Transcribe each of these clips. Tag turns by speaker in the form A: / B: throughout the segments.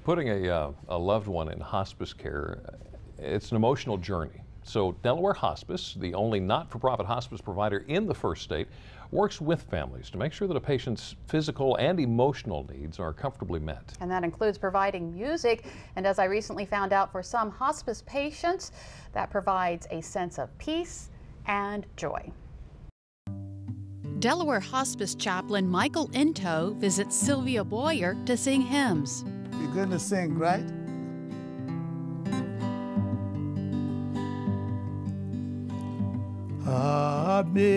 A: Putting a loved one in hospice care, it's an emotional journey. So Delaware Hospice, the only not-for-profit hospice provider in the first state, works with families to make sure that a patient's physical and emotional needs are comfortably met.
B: And that includes providing music. And as I recently found out, for some hospice patients, that provides a sense of peace and joy.
C: Delaware Hospice Chaplain Michael Into visits Sylvia Boyer to sing hymns.
D: You're going to sing, right? Amazing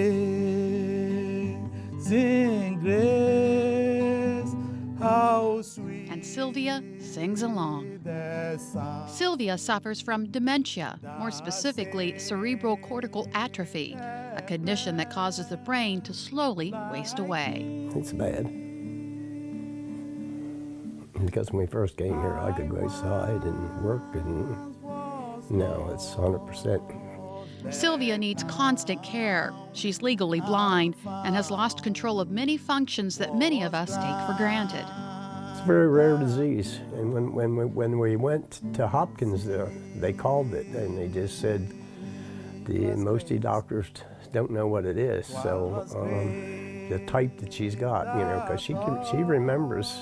D: grace, how sweet.
C: And Sylvia sings along. Sylvia suffers from dementia, more specifically cerebral cortical atrophy, a condition that causes the brain to slowly waste away.
E: It's bad. Because when we first came here, I could go outside and work, and now it's 100%.
C: Sylvia needs constant care. She's legally blind and has lost control of many functions that many of us take for granted.
E: It's a very rare disease, and when we went to Hopkins, they called it, and they just said most of the doctors don't know what it is. So the type that she's got, you know, because she remembers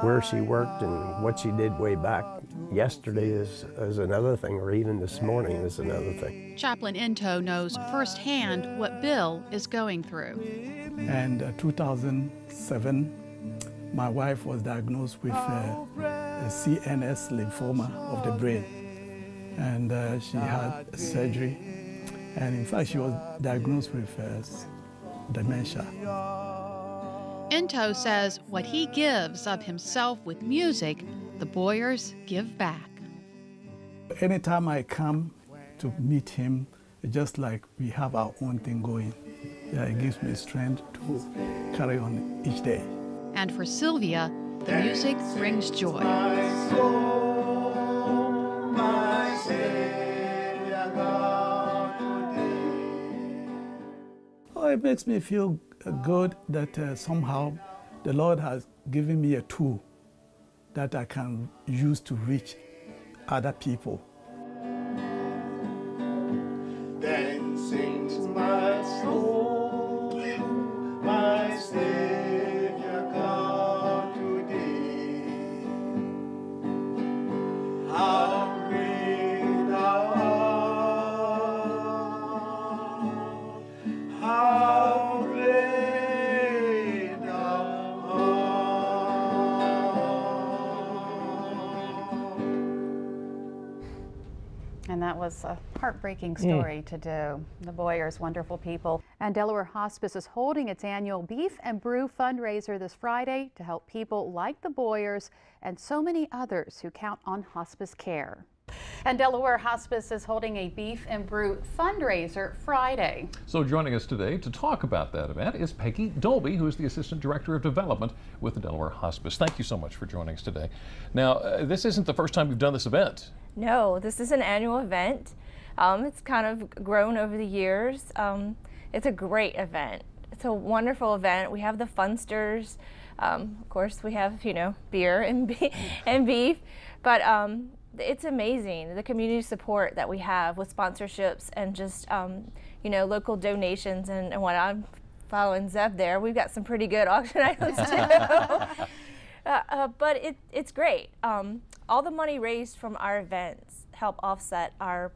E: where she worked and what she did way back yesterday is another thing, or even this morning is another thing.
C: Chaplain Into knows firsthand what Bill is going through.
D: And 2007, my wife was diagnosed with a CNS lymphoma of the brain. And she had surgery. And in fact, she was diagnosed with dementia.
C: Into says what he gives of himself with music, the Boyers give back.
D: Anytime I come to meet him, it's just like we have our own thing going. Yeah, it gives me strength to carry on each day.
C: And for Sylvia, the music brings joy.
D: Oh, it makes me feel good that somehow the Lord has given me a tool that I can use to reach other people. Then sings my soul, my Savior God today. How great thou art, how great thou art.
B: And that was a heartbreaking story to do. The Boyers, wonderful people. And Delaware Hospice is holding its annual Beef and Brew fundraiser this Friday to help people like the Boyers and so many others who count on hospice care. And Delaware Hospice is holding a Beef and Brew fundraiser Friday.
A: So joining us today to talk about that event is Peggy Dolby, who is the Assistant Director of Development with the Delaware Hospice. Thank you so much for joining us today. Now, this isn't the first time we've done this event.
F: No, this is an annual event. It's kind of grown over the years. It's a great event. It's a wonderful event. We have the funsters. Of course, we have, you know, beer and beef, but it's amazing, the community support that we have with sponsorships and just, you know, local donations. And what I'm following Zeb there, we've got some pretty good auction items too. But it's great. All the money raised from our events help offset our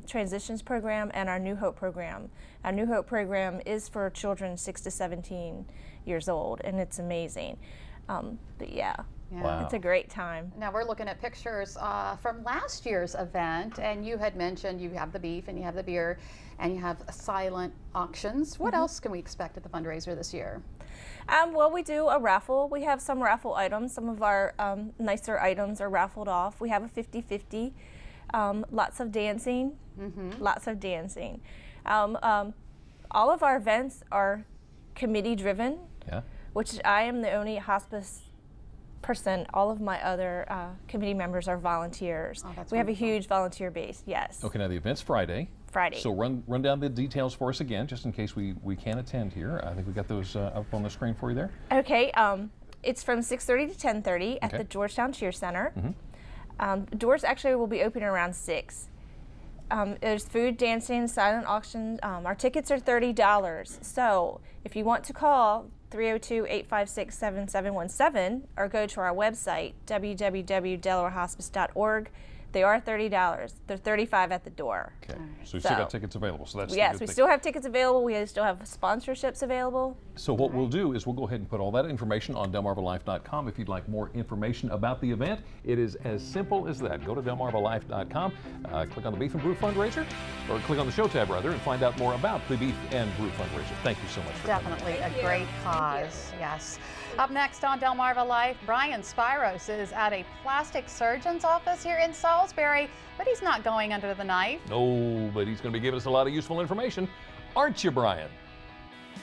F: transitions program and our New Hope program. Our New Hope program is for children 6 to 17 years old, and it's amazing. But yeah.
B: Wow.
F: It's a great time.
B: Now we're looking at pictures from last year's event, and you had mentioned you have the beef and you have the beer and you have silent auctions. What else can we expect at the fundraiser this year?
F: Well, we do a raffle. We have some raffle items. Some of our nicer items are raffled off. We have a 50-50. Lots of dancing. Lots of dancing. All of our events are committee driven, which I am the only hospice person. All of my other committee members are volunteers.
B: Oh, that's
F: we have a
B: wonderful.
F: huge volunteer base, yes.
A: Okay, now the event's Friday.
F: Friday.
A: So run down the details for us again, just in case we can't attend here. I think we got those up on the screen for you there.
F: Okay, it's from 6:30 to 10:30 at the Georgetown Cheer Center. Doors actually will be open around 6. There's food, dancing, silent auction. Our tickets are $30. So if you want to call 302-856-7717 or go to our website, www.delawarehospice.org. They are $30. They're $35 at the door.
A: Okay, so you still got tickets available. So that's
F: yes, we still have tickets available. We still have sponsorships available.
A: So what we'll do is we'll go ahead and put all that information on delmarvalife.com. If you'd like more information about the event, it is as simple as that. Go to delmarvalife.com, click on the Beef and Brew fundraiser, or click on the show tab rather, and find out more about the Beef and Brew fundraiser. Thank you so much for
B: Definitely a great cause. Yes. Up next on Delmarva Life, Brian Spiros is at a plastic surgeon's office here in Salisbury, but he's not going under the knife.
A: No, but he's going to be giving us a lot of useful information. Aren't you, Brian?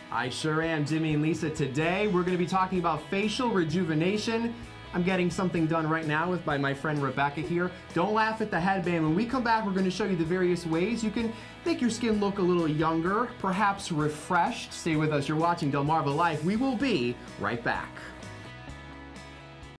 G: I sure am, Jimmy and Lisa. Today we're going to be talking about facial rejuvenation. I'm getting something done right now by my friend Rebecca here. Don't laugh at the headband. When we come back, we're going to show you the various ways you can make your skin look a little younger, perhaps refreshed. Stay with us. You're watching Delmarva Life. We will be right back.